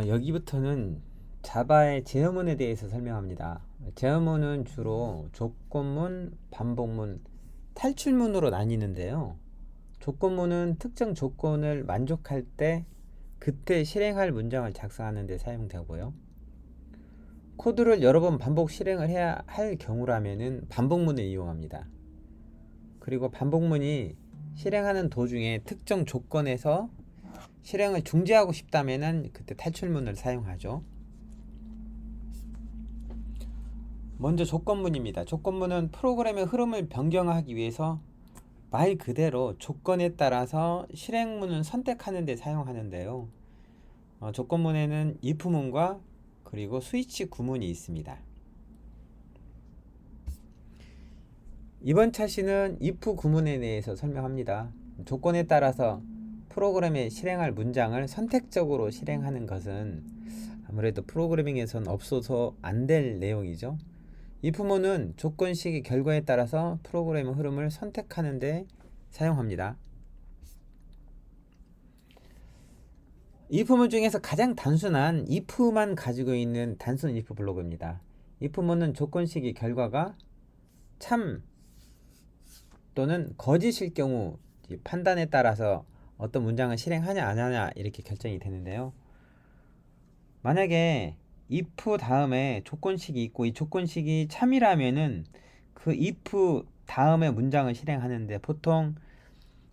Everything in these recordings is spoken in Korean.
여기부터는 자바의 제어문에 대해서 설명합니다. 제어문은 주로 조건문, 반복문, 탈출문으로 나뉘는데요. 조건문은 특정 조건을 만족할 때 그때 실행할 문장을 작성하는 데 사용되고요. 코드를 여러 번 반복 실행을 해야 할 경우라면 반복문을 이용합니다. 그리고 반복문이 실행하는 도중에 특정 조건에서 실행을 중지하고 싶다면 그때 탈출문을 사용하죠. 먼저 조건문입니다. 조건문은 프로그램의 흐름을 변경하기 위해서 말 그대로 조건에 따라서 실행문을 선택하는 데 사용하는데요. 조건문에는 if문과 그리고 스위치 구문이 있습니다. 이번 차시는 if 구문에 대해서 설명합니다. 조건에 따라서 프로그램에 실행할 문장을 선택적으로 실행하는 것은 아무래도 프로그래밍에선 없어서 안 될 내용이죠. if문은 조건식의 결과에 따라서 프로그램의 흐름을 선택하는 데 사용합니다. if문 중에서 가장 단순한 if만 가지고 있는 단순 if 블록입니다. if문은 조건식의 결과가 참 또는 거짓일 경우 판단에 따라서 어떤 문장을 실행하냐 안 하냐 이렇게 결정이 되는데요. 만약에 if 다음에 조건식이 있고 이 조건식이 참이라면은 그 if 다음에 문장을 실행하는데 보통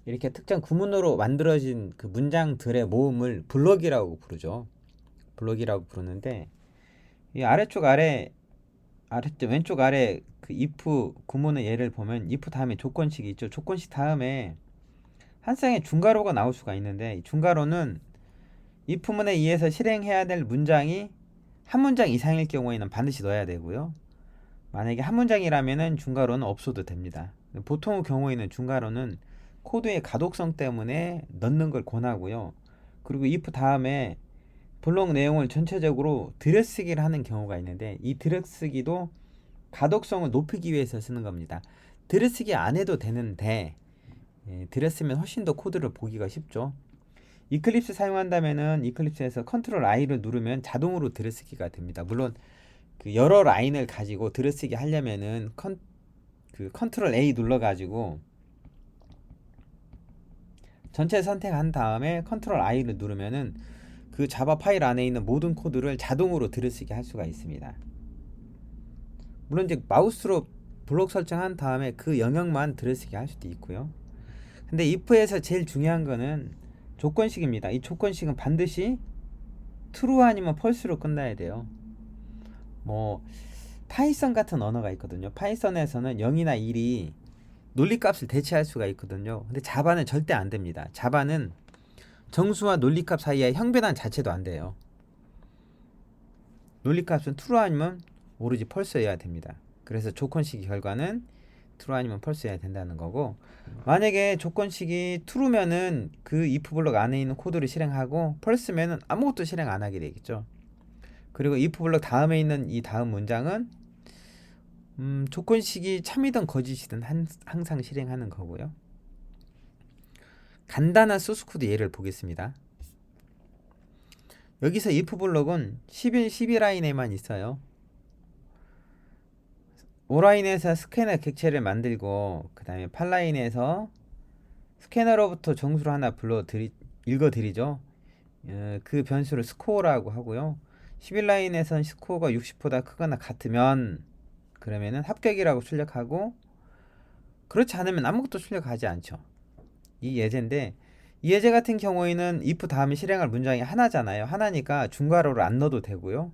이렇게 특정 구문으로 만들어진 그 문장들의 모음을 블록이라고 부르죠. 블록이라고 부르는데 이 왼쪽 아래 그 if 구문의 예를 보면 if 다음에 조건식이 있죠. 조건식 다음에 한 쌍의 중괄호가 나올 수가 있는데 이 중괄호는 if문에 의해서 실행해야 될 문장이 한 문장 이상일 경우에는 반드시 넣어야 되고요. 만약에 한 문장이라면 중괄호는 없어도 됩니다. 보통의 경우에는 중괄호는 코드의 가독성 때문에 넣는 걸 권하고요. 그리고 if 다음에 블록 내용을 전체적으로 들여쓰기를 하는 경우가 있는데 이 들여쓰기도 가독성을 높이기 위해서 쓰는 겁니다. 들여쓰기 안 해도 되는데 들였으면 훨씬 더 코드를 보기가 쉽죠. 이클립스 사용한다면은 이클립스에서 컨트롤 I를 누르면 자동으로 들여쓰기가 됩니다. 물론 그 여러 라인을 가지고 들여쓰기 하려면은 컨트롤 A 눌러가지고 전체 선택한 다음에 컨트롤 I를 누르면은 그 자바 파일 안에 있는 모든 코드를 자동으로 들여쓰기 할 수가 있습니다. 물론 이제 마우스로 블록 설정한 다음에 그 영역만 들여쓰기 할 수도 있고요. 근데 if에서 제일 중요한 거는 조건식입니다. 이 조건식은 반드시 true 아니면 false로 끝나야 돼요. 뭐 파이썬 같은 언어가 있거든요. 파이썬에서는 0이나 1이 논리값을 대체할 수가 있거든요. 근데 자바는 절대 안 됩니다. 자바는 정수와 논리값 사이에 형변환 자체도 안 돼요. 논리값은 true 아니면 오로지 false여야 됩니다. 그래서 조건식의 결과는 true 아니면 false여야 된다는 거고, 만약에 조건식이 true면은 그 if 블록 안에 있는 코드를 실행하고 false면은 아무것도 실행 안 하게 되겠죠. 그리고 if 블록 다음에 있는 이 다음 문장은 조건식이 참이든 거짓이든 항상 실행하는 거고요. 간단한 소스 코드 예를 보겠습니다. 여기서 if 블록은 11, 12라인에만 있어요. 5라인에서 스캐너 객체를 만들고 그 다음에 8라인에서 스캐너로부터 정수를 하나 읽어드리죠. 그 변수를 스코어라고 하고요. 11라인에서는 스코어가 60보다 크거나 같으면 그러면은 합격이라고 출력하고, 그렇지 않으면 아무것도 출력하지 않죠. 이 예제인데, 이 예제 같은 경우에는 if 다음에 실행할 문장이 하나잖아요. 하나니까 중괄호를 안 넣어도 되고요.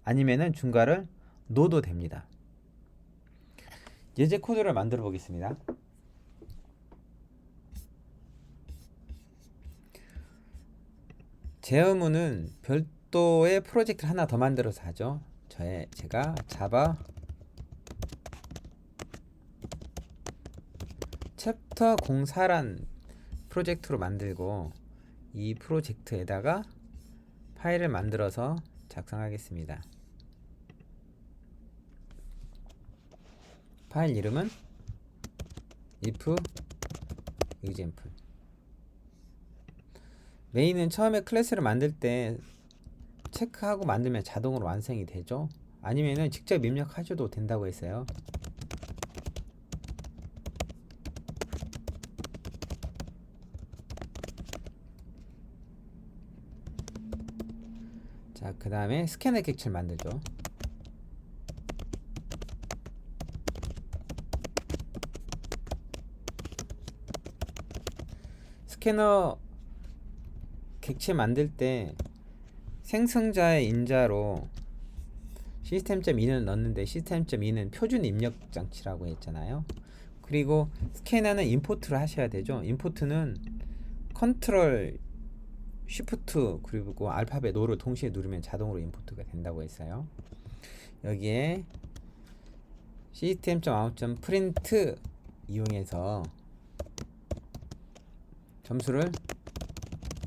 아니면은 중괄을 넣어도 됩니다. 예제 코드를 만들어 보겠습니다. 제어문은 별도의 프로젝트를 하나 더 만들어서 하죠. 제가 자바 챕터 04란 프로젝트로 만들고 이 프로젝트에다가 파일을 만들어서 작성하겠습니다. 파일 이름은 if example. 메인은 처음에 클래스를 만들 때 체크하고 만들면 자동으로 완성이 되죠. 아니면은 직접 입력하셔도 된다고 했어요. 자, 그 다음에 스캐너 객체를 만들죠. 스캐너 객체 만들 때 생성자의 인자로 시스템.2는 넣는데 시스템.2는 표준 입력 장치라고 했잖아요. 그리고 스캐너는 임포트를 하셔야 되죠. 임포트는 컨트롤 쉬프트 그리고 알파벳 5를 동시에 누르면 자동으로 임포트가 된다고 했어요. 여기에 system.out.print 이용해서 점수를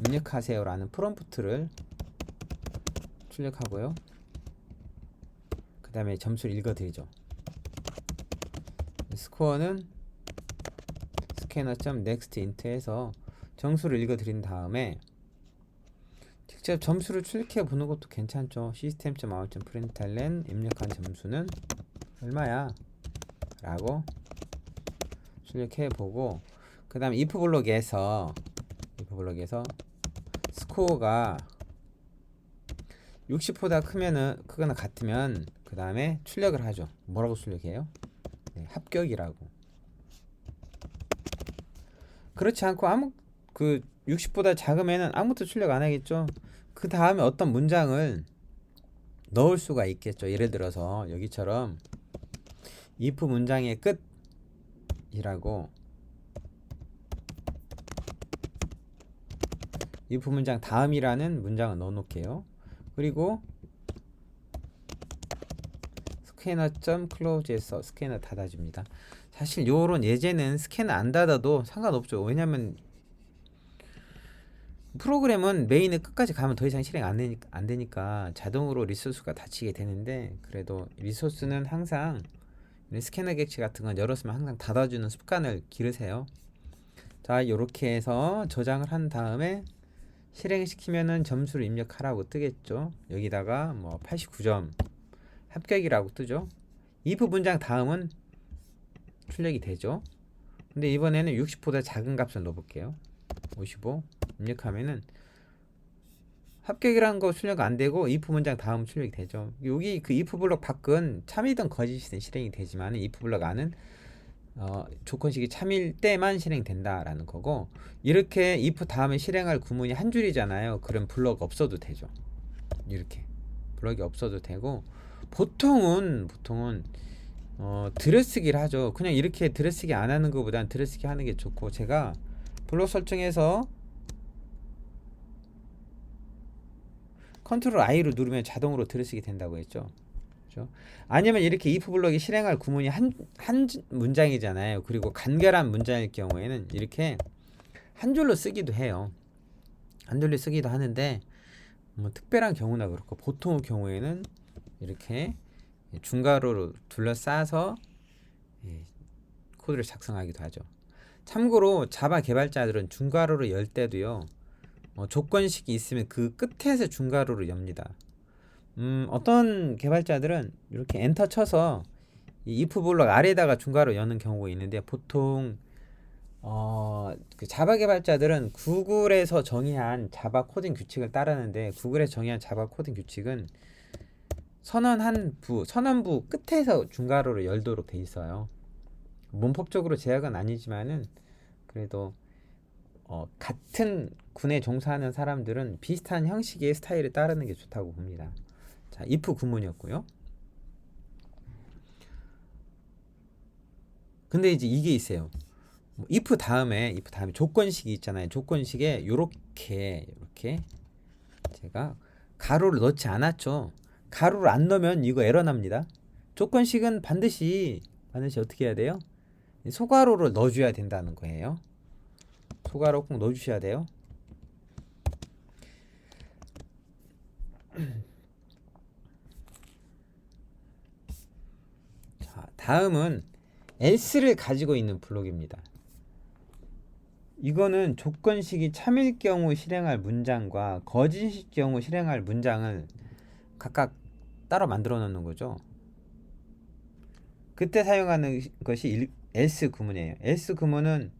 입력하세요 라는 프롬프트를 출력하고요. 그 다음에 점수를 읽어드리죠. 스코어는 scanner.next int에서 정수를 읽어드린 다음에 직접 점수를 출력해 보는 것도 괜찮죠. system.out.println 입력한 점수는 얼마야? 라고 출력해 보고 그 다음 if 블록에서 스코어가 60보다 크거나 같으면 그 다음에 출력을 하죠. 뭐라고 출력해요? 네, 합격이라고. 그렇지 않고 60보다 작으면은 아무것도 출력 안 하겠죠. 그 다음에 어떤 문장을 넣을 수가 있겠죠. 예를 들어서 여기처럼 if 문장의 끝이라고 if 문장 다음이라는 문장을 넣어 놓을게요. 그리고 scanner.close에서 스캐너 닫아줍니다. 사실 요런 예제는 스캐너 안 닫아도 상관없죠. 왜냐면 프로그램은 메인의 끝까지 가면 더 이상 실행 안 되니까 자동으로 리소스가 닫히게 되는데, 그래도 리소스는 항상 스캐너 객체 같은 건 열었으면 항상 닫아주는 습관을 기르세요. 자, 요렇게 해서 저장을 한 다음에 실행시키면은 점수를 입력하라고 뜨겠죠. 여기다가 뭐 89점 합격이라고 뜨죠. if 문장 다음은 출력이 되죠. 근데 이번에는 60보다 작은 값을 넣어볼게요. 55 입력하면은 합격이라는 거 출력 안 되고 if 문장 다음 출력이 되죠. 여기 그 if 블록 밖은 참이든 거짓이든 실행이 되지만 if 블록 안은 조건식이 참일 때만 실행된다라는 거고, 이렇게 if 다음에 실행할 구문이 한 줄이잖아요. 그럼 블럭 없어도 되죠. 이렇게 블럭이 없어도 되고, 보통은 들여쓰기를 하죠. 그냥 이렇게 들여쓰기 안 하는 것보단 들여쓰기 하는 게 좋고, 제가 블록 설정해서 컨트롤 I로 누르면 자동으로 들여쓰기 된다고 했죠. 그렇죠? 아니면 이렇게 if 블럭이 실행할 구문이 한 문장이잖아요. 그리고 간결한 문장일 경우에는 이렇게 한 줄로 쓰기도 해요. 한 줄로 쓰기도 하는데 뭐 특별한 경우나 그렇고, 보통 경우에는 이렇게 중괄호로 둘러싸서 코드를 작성하기도 하죠. 참고로 자바 개발자들은 중괄호로 열 때도요, 조건식이 있으면 그 끝에서 중괄호로 엽니다. 어떤 개발자들은 이렇게 엔터 쳐서 이 if 블록 아래에다가 중괄호 여는 경우가 있는데, 보통 그 자바 개발자들은 구글에서 정의한 자바 코딩 규칙을 따르는데, 구글에서 정의한 자바 코딩 규칙은 선언부 끝에서 중괄호를 열도록 돼 있어요. 문법적으로 제약은 아니지만은 그래도 같은 군에 종사하는 사람들은 비슷한 형식의 스타일을 따르는 게 좋다고 봅니다. 자, if 구문이었고요. 근데 이제 이게 있어요. if 다음에 조건식이 있잖아요. 조건식에 요렇게 제가 가로를 넣지 않았죠. 가로를 안 넣으면 이거 에러 납니다. 조건식은 반드시 어떻게 해야 돼요? 소괄호를 넣어줘야 된다는 거예요. 소괄호 꼭 넣어주셔야 돼요. 자, 다음은 else를 가지고 있는 블록입니다. 이거는 조건식이 참일 경우 실행할 문장과 거짓일 경우 실행할 문장을 각각 따로 만들어 놓는 거죠. 그때 사용하는 것이 else 구문이에요. else 구문은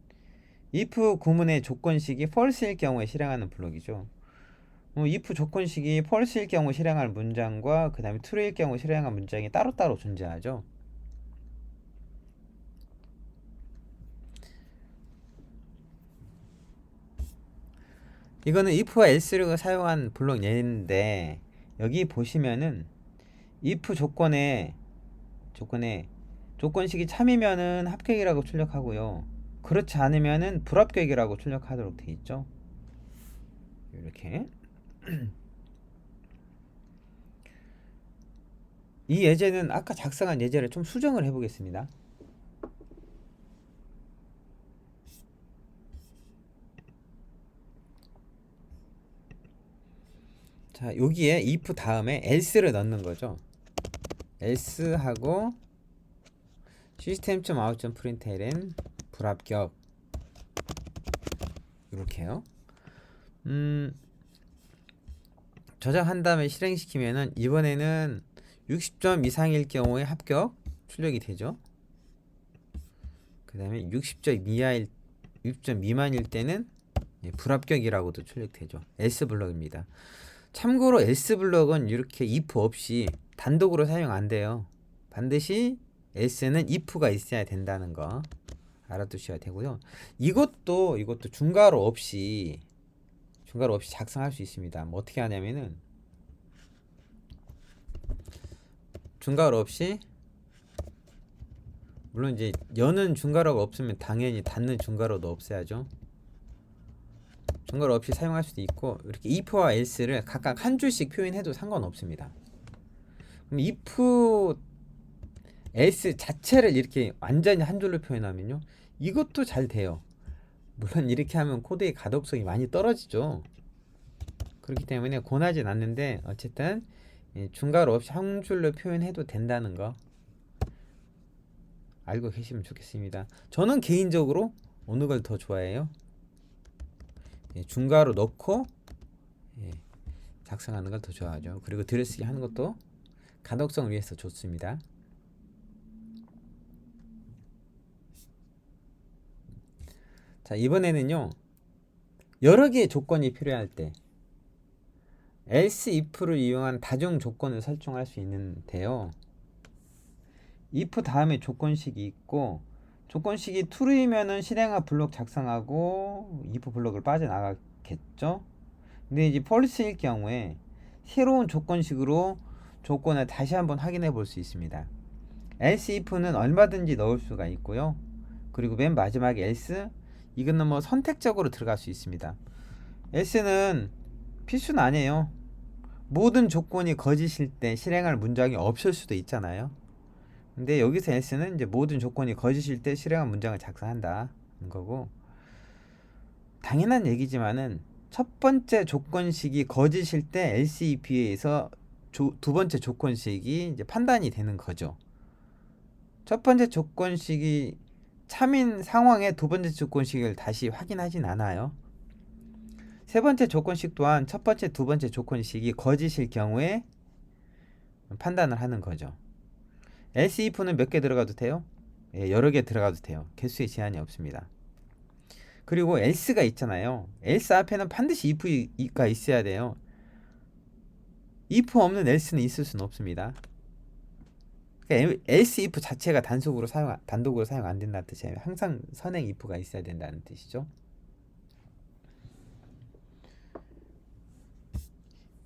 if 구문의 조건식이 false일 경우에 실행하는 블록이죠. if 조건식이 false일 경우 실행할 문장과 그 다음에 true일 경우 실행할 문장이 따로따로 존재하죠. 이거는 if와 else를 사용한 블록 예인데, 여기 보시면은 if 조건식이 참이면은 합격이라고 출력하고요. 그렇지 않으면은 불합격이라고 출력하도록 돼 있죠. 이렇게. 이 예제는 아까 작성한 예제를 좀 수정을 해보겠습니다. 자, 여기에 if 다음에 else를 넣는 거죠. else 하고 system.out.println 불합격, 이렇게요. 저장한 다음에 실행시키면은 이번에는 60점 이상일 경우에 합격 출력이 되죠. 그 다음에 60점 미만일 때는 불합격이라고도 출력되죠. else 블럭입니다. 참고로 else 블럭은 이렇게 if 없이 단독으로 사용 안 돼요. 반드시 else는 if가 있어야 된다는 거 알아두셔야 되고요. 이것도 중괄호 없이 작성할 수 있습니다. 뭐 어떻게 하냐면은 중괄호 없이, 물론 이제 여는 중괄호가 없으면 당연히 닫는 중괄호도 없애야죠. 중괄호 없이 사용할 수도 있고, 이렇게 if와 else를 각각 한 줄씩 표현해도 상관없습니다. 그럼 if else 자체를 이렇게 완전히 한 줄로 표현하면요, 이것도 잘 돼요. 물론 이렇게 하면 코드의 가독성이 많이 떨어지죠. 그렇기 때문에 권하진 않는데, 어쨌든 중괄호 없이 한 줄로 표현해도 된다는 거 알고 계시면 좋겠습니다. 저는 개인적으로 어느 걸 더 좋아해요? 중괄호 넣고 작성하는 걸 더 좋아하죠. 그리고 들여쓰기 하는 것도 가독성을 위해서 좋습니다. 자, 이번에는요, 여러 개의 조건이 필요할 때 else if를 이용한 다중 조건을 설정할 수 있는데요. if 다음에 조건식이 있고, 조건식이 true이면은 실행할 블록 작성하고 if 블록을 빠져나가겠죠. 근데 이제 false일 경우에 새로운 조건식으로 조건을 다시 한번 확인해 볼 수 있습니다. else if는 얼마든지 넣을 수가 있고요. 그리고 맨 마지막에 else, 이거는 뭐 선택적으로 들어갈 수 있습니다. else는 필수는 아니에요. 모든 조건이 거짓일 때 실행할 문장이 없을 수도 있잖아요. 근데 여기서 else는 이제 모든 조건이 거짓일 때 실행한 문장을 작성한다는 거고, 당연한 얘기지만은 첫 번째 조건식이 거짓일 때 else if에 의해서 두 번째 조건식이 이제 판단이 되는 거죠. 첫 번째 조건식이 참인 상황에 두 번째 조건식을 다시 확인하진 않아요. 세 번째 조건식 또한 첫 번째, 두 번째 조건식이 거짓일 경우에 판단을 하는 거죠. else if는 몇 개 들어가도 돼요? 여러 개 들어가도 돼요. 개수에 제한이 없습니다. 그리고 else가 있잖아요. else 앞에는 반드시 if가 있어야 돼요. if 없는 else는 있을 수는 없습니다. 그러니까 else if 자체가 단독으로 사용 안 된다는 뜻이에요. 항상 선행 if가 있어야 된다는 뜻이죠.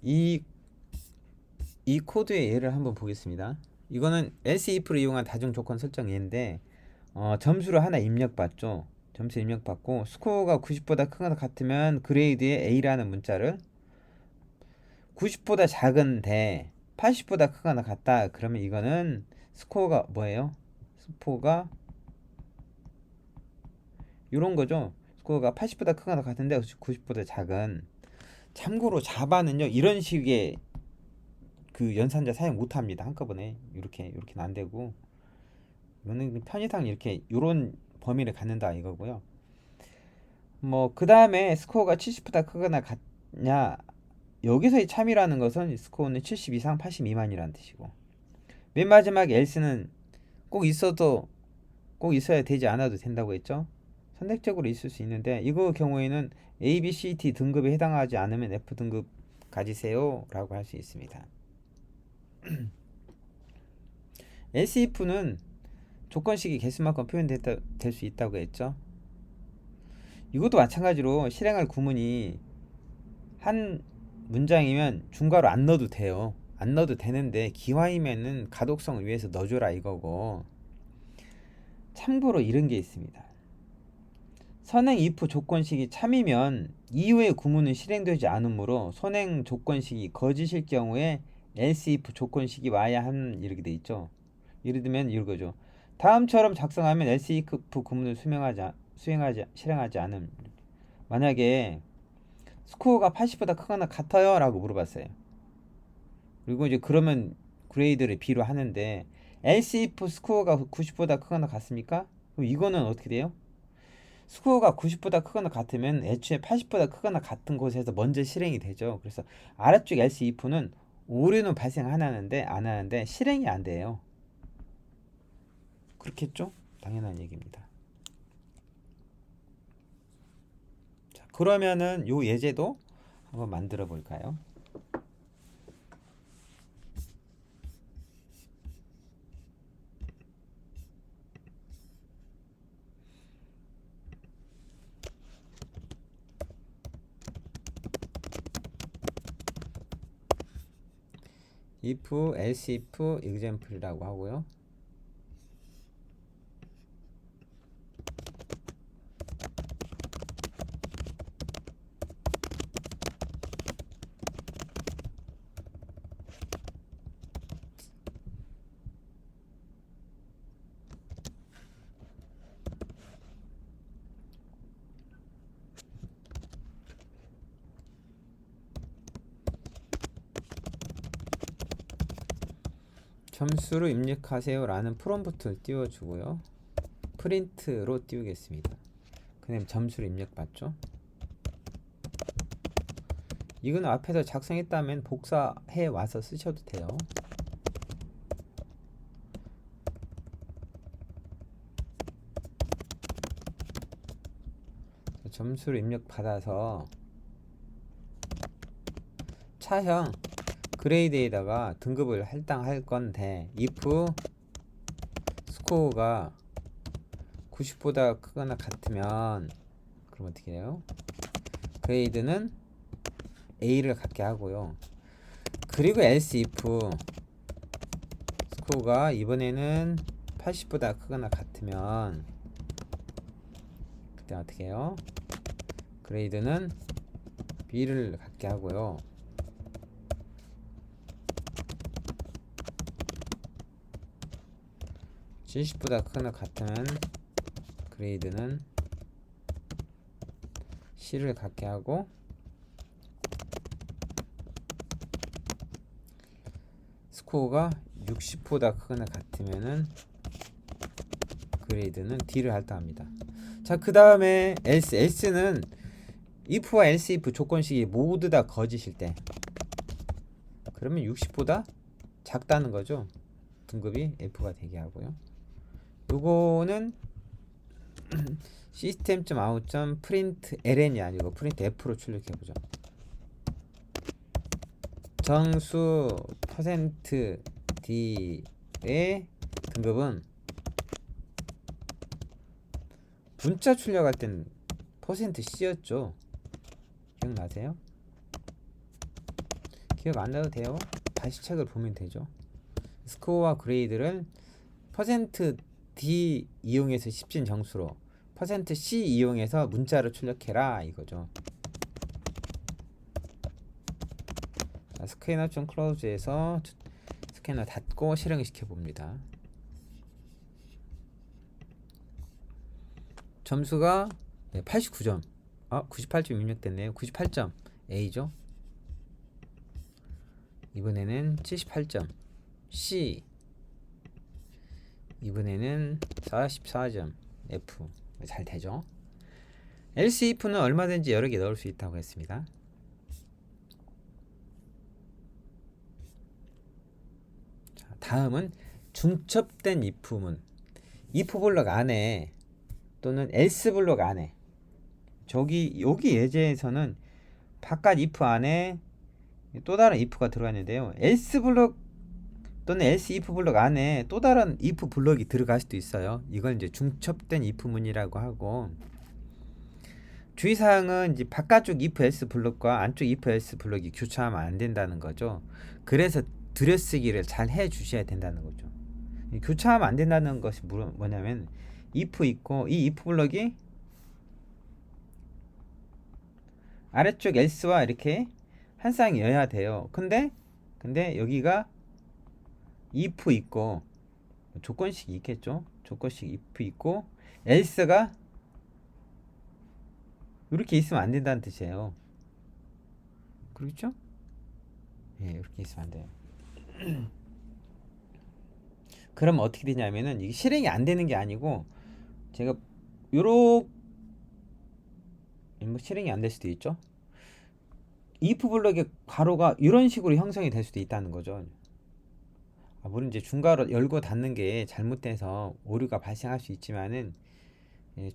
이 코드의 예를 한번 보겠습니다. 이거는 else if를 이용한 다중 조건 설정 예인데, 점수를 하나 입력받죠. 점수 입력받고 스코어가 90보다 크거나 같으면 그레이드에 A라는 문자를, 90보다 작은데 80보다 크거나 같다 그러면 이거는 스코어가 뭐예요? 스코어가 이런 거죠. 스코어가 80보다 크거나 같은데 90보다 작은. 참고로 자바는요, 이런 식의 그 연산자 사용 못합니다. 한꺼번에 이렇게는 안 되고, 이거는 편의상 이렇게 이런 범위를 갖는다 이거고요. 뭐 그 다음에 스코어가 70보다 크거나 같냐, 여기서의 참이라는 것은 스코어는 70 이상 80 미만이라는 뜻이고, 맨 마지막 else는 꼭 있어도 꼭 있어야 되지 않아도 된다고 했죠. 선택적으로 있을 수 있는데 이거 경우에는 A, B, C, D 등급에 해당하지 않으면 F 등급 가지세요 라고 할 수 있습니다. else if는 조건식이 개수만큼 표현될 수 있다고 했죠. 이것도 마찬가지로 실행할 구문이 한 문장이면 중괄호 안 넣어도 돼요. 안 넣어도 되는데 기왕이면은 가독성을 위해서 넣어줘라 이거고, 참고로 이런 게 있습니다. 선행 if 조건식이 참이면 이후의 구문은 실행되지 않으므로 선행 조건식이 거짓일 경우에 else if 조건식이 와야 하는, 이렇게 돼 있죠. 예를 들면 이거죠. 다음처럼 작성하면 else if 구문을 실행하지 않음. 만약에 스코어가 80보다 크거나 같아요 라고 물어봤어요. 그리고 이제 그러면 그레이드를 B로 하는데 else if 스코어가 90보다 크거나 같습니까? 그럼 이거는 어떻게 돼요? 스코어가 90보다 크거나 같으면 애초에 80보다 크거나 같은 곳에서 먼저 실행이 되죠. 그래서 아래쪽 else if는 오류는 발생하는데 안 하는데 실행이 안 돼요. 그렇겠죠? 당연한 얘기입니다. 자, 그러면은 요 예제도 한번 만들어 볼까요? if, else if, example이라고 하고요. 점수를 입력하세요 라는 프롬프트를 띄워주고요. 프린트로 띄우겠습니다. 그 다음에 점수를 입력받죠. 이건 앞에서 작성했다면 복사해 와서 쓰셔도 돼요. 점수를 입력받아서 차형 그레이드에다가 등급을 할당할 건데 if 스코어가 90보다 크거나 같으면 그럼 어떻게 해요? 그레이드는 A를 갖게 하고요. 그리고 else if 스코어가 이번에는 80보다 크거나 같으면 그때 어떻게 해요? 그레이드는 B를 갖게 하고요. (70보다) 크거나 같으면 그레이드는 C를 갖게 하고, 스코어가 60보다 크거나 같으면은 그레이드는 D를 할당합니다. 자, 그 다음에 else는 if와 else if 조건식이 모두 다 거짓일 때, 그러면 60보다 작다는 거죠. 등급이 F가 되게 하고요. 요거는 system.out.println이 아니고 printf로 출력해보죠. 정수 %d의 등급은 문자 출력할 땐 %c였죠. 기억나세요? 기억 안 나도 돼요. 다시 책을 보면 되죠. 스코어와 그레이드를 %d 이용해서 10진 정수로 %c 이용해서 문자로 출력해라 이거죠. 자, 스캐너 좀 클로즈해서 스캐너 닫고 실행을 시켜봅니다. 점수가 89점, 98점 입력됐네요. 98점 A죠. 이번에는 78점 C, 이번에는 44점 F. 잘 되죠. else if는 얼마든지 여러 개 넣을 수 있다고 했습니다. 자, 다음은 중첩된 if문. if 블록 안에 또는 else 블록 안에 여기 예제에서는 바깥 if 안에 또 다른 if가 들어가 있는데요. else 블록 또는 else if 블록 안에 또 다른 if 블록이 들어갈 수도 있어요. 이걸 이제 중첩된 if문이라고 하고, 주의사항은 이제 바깥쪽 if else 블록과 안쪽 if else 블록이 교차하면 안 된다는 거죠. 그래서 들여쓰기를 잘 해 주셔야 된다는 거죠. 교차하면 안 된다는 것이 뭐냐면 if 있고 이 if 블록이 아래쪽 else와 이렇게 한 쌍이어야 돼요. 근데 여기가 if 있고 조건식이 있겠죠. 조건식 if 있고 else가 이렇게 있으면 안 된다는 뜻이에요. 그렇죠? 예, 이렇게 있으면 안 돼요. 그러면 어떻게 되냐면은 이게 실행이 안 되는 게 아니고, 제가 뭐 실행이 안 될 수도 있죠. if 블록의 괄호가 이런 식으로 형성이 될 수도 있다는 거죠. 물론 이제 중괄호 열고 닫는 게 잘못돼서 오류가 발생할 수 있지만은,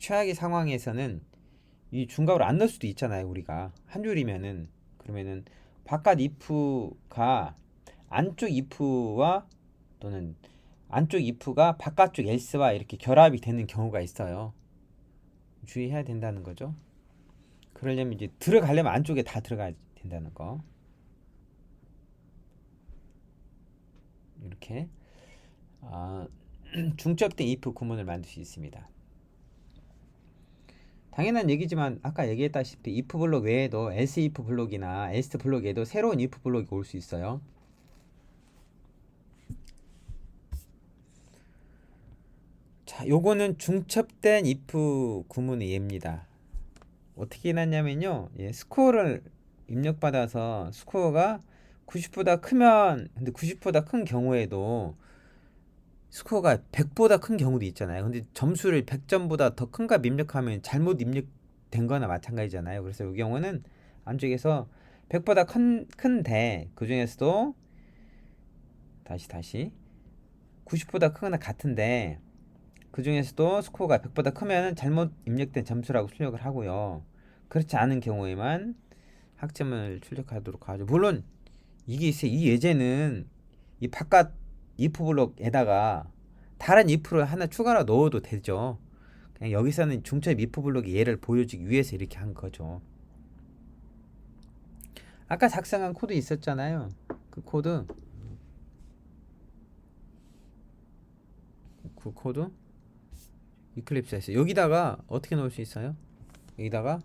최악의 상황에서는 이 중괄호를 안 넣을 수도 있잖아요. 우리가 한 줄이면은, 그러면은 바깥 if가 안쪽 if와 또는 안쪽 if가 바깥쪽 else와 이렇게 결합이 되는 경우가 있어요. 주의해야 된다는 거죠. 그러려면 이제 들어가려면 안쪽에 다 들어가야 된다는 거. 이렇게 중첩된 if 구문을 만들 수 있습니다. 당연한 얘기지만 아까 얘기했다시피 if 블록 외에도 else if 블록이나 else 블록에도 새로운 if 블록이 올 수 있어요. 자, 요거는 중첩된 if 구문의 예입니다. 어떻게 해놨냐면요, 스코어를 입력받아서 스코어가 90보다 크면, 근데 90보다 큰 경우에도 스코어가 100보다 큰 경우도 있잖아요. 근데 점수를 100점보다 더 큰 값 입력하면 잘못 입력된 거나 마찬가지잖아요. 그래서 이 경우는 안쪽에서 100보다 큰데 그 중에서도 다시 90보다 크거나 같은데 그 중에서도 스코어가 100보다 크면 잘못 입력된 점수라고 출력을 하고요. 그렇지 않은 경우에만 학점을 출력하도록 하죠. 물론 이게 있어요. 이 예제는 이 바깥 if 블록에다가 다른 if를 하나 추가로 넣어도 되죠. 그냥 여기서는 중첩 if 블록의 예를 보여주기 위해서 이렇게 한 거죠. 아까 작성한 코드 있었잖아요. 그 코드 이클립스에서 여기다가 어떻게 넣을 수 있어요? 여기다가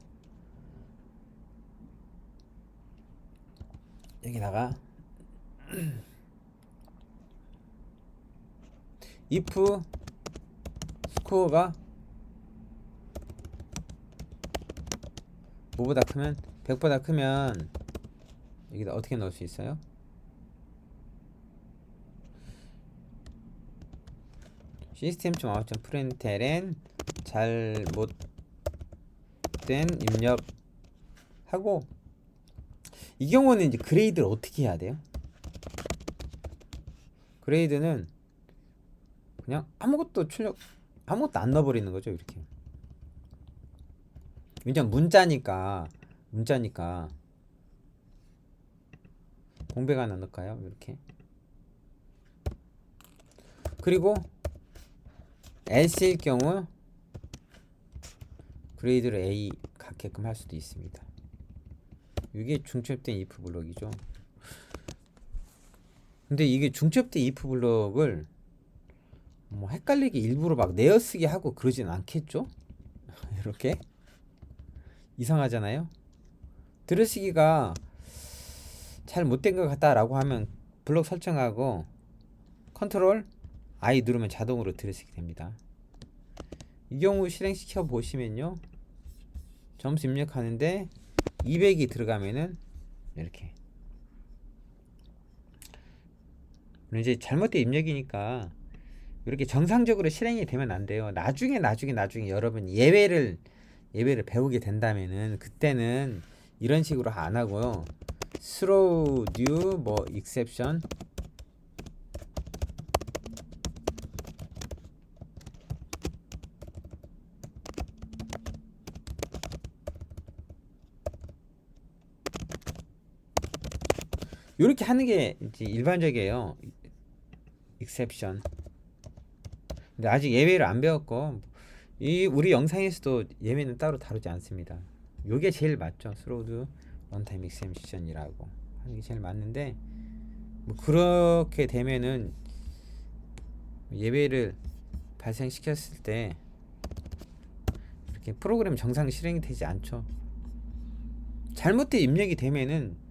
if 스코어가 뭐보다 크면 100보다 크면 여기다 어떻게 넣을 수 있어요? system.out.println 잘못된 입력하고, 이 경우는 이제 그레이드를 어떻게 해야 돼요? 그레이드는 그냥 아무것도 안 넣어버리는 거죠. 이렇게. 왜냐면 문자니까 공백 하나 넣을까요? 이렇게. 그리고 else일 경우 그레이드를 A 갖게끔 할 수도 있습니다. 이게 중첩된 if 블록이죠. 근데 이게 중첩된 if 블록을 뭐 헷갈리게 일부러 막 내어쓰기 하고 그러진 않겠죠? 이렇게 이상하잖아요. 들여쓰기가 잘 못된 것 같다라고 하면 블록 설정하고 컨트롤 I 누르면 자동으로 들여쓰기 됩니다. 이 경우 실행시켜 보시면요, 점수 입력하는데 200이 들어가면은 이렇게, 이제 잘못된 입력이니까 이렇게 정상적으로 실행이 되면 안 돼요. 나중에 여러분 예외를 예배를 배우게 된다면은 그때는 이런 식으로 안 하고요. throw new 뭐 exception 이렇게 하는 게 이제 일반적이에요. exception. 근데 아직 예외를 안 배웠고 이 우리 영상에서도 예외는 따로 다루지 않습니다. 요게 제일 맞죠. throw runtime exception이라고 하는 게 제일 맞는데 뭐 그렇게 되면은 예외를 발생시켰을 때 이렇게 프로그램 정상 실행이 되지 않죠. 잘못된 입력이 되면은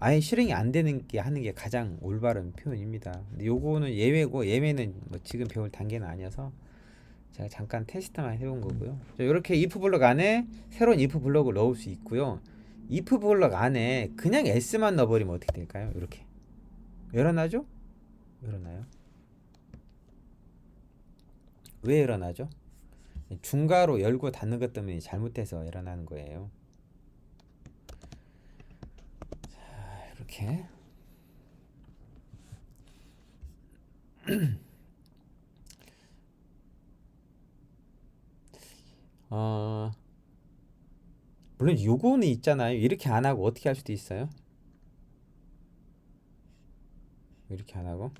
아예 실행이 안 되는 게 하는 게 가장 올바른 표현입니다. 근데 요거는 예외고 예외는 뭐 지금 배울 단계는 아니어서 제가 잠깐 테스트만 해본 거고요. 이렇게 if 블록 안에 새로운 if 블록을 넣을 수 있고요. if 블록 안에 그냥 s만 넣어버리면 어떻게 될까요? 이렇게 열어나죠? 열어나요? 왜 열어나죠? 중괄호 열고 닫는 것 때문에 잘못돼서 열어나는 거예요. 이렇게 어 물론 요거는 있잖아요. 이렇게 안 하고 어떻게 할 수도 있어요. 이렇게 안 하고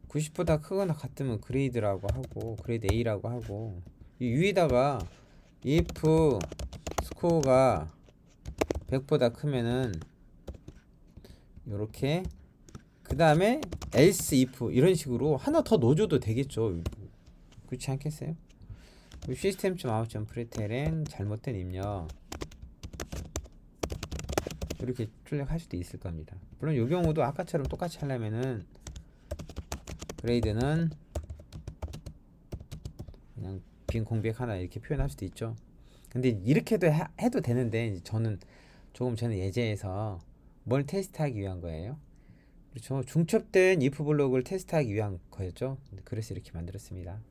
90보다 크거나 같으면 그레이드라고 하고 그레이드 A라고 하고 이 위에다가 if 스코어가 100보다 크면은 요렇게 그 다음에 else if 이런 식으로 하나 더 넣어줘도 되겠죠. 그렇지 않겠어요? system.out.println 잘못된 입력 이렇게 출력할 수도 있을 겁니다. 물론 이 경우도 아까처럼 똑같이 하려면은 그레이드는 그냥 빈 공백 하나 이렇게 표현할 수도 있죠. 근데 이렇게도 해도 되는데 저는 조금 전에 예제에서 뭘 테스트하기 위한 거예요. 그렇죠. 중첩된 if 블록을 테스트하기 위한 거였죠. 그래서 이렇게 만들었습니다.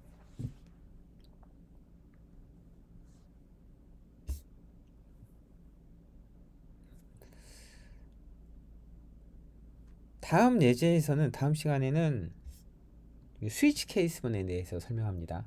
다음 예제에서는 다음 시간에는 스위치 케이스문에 대해서 설명합니다.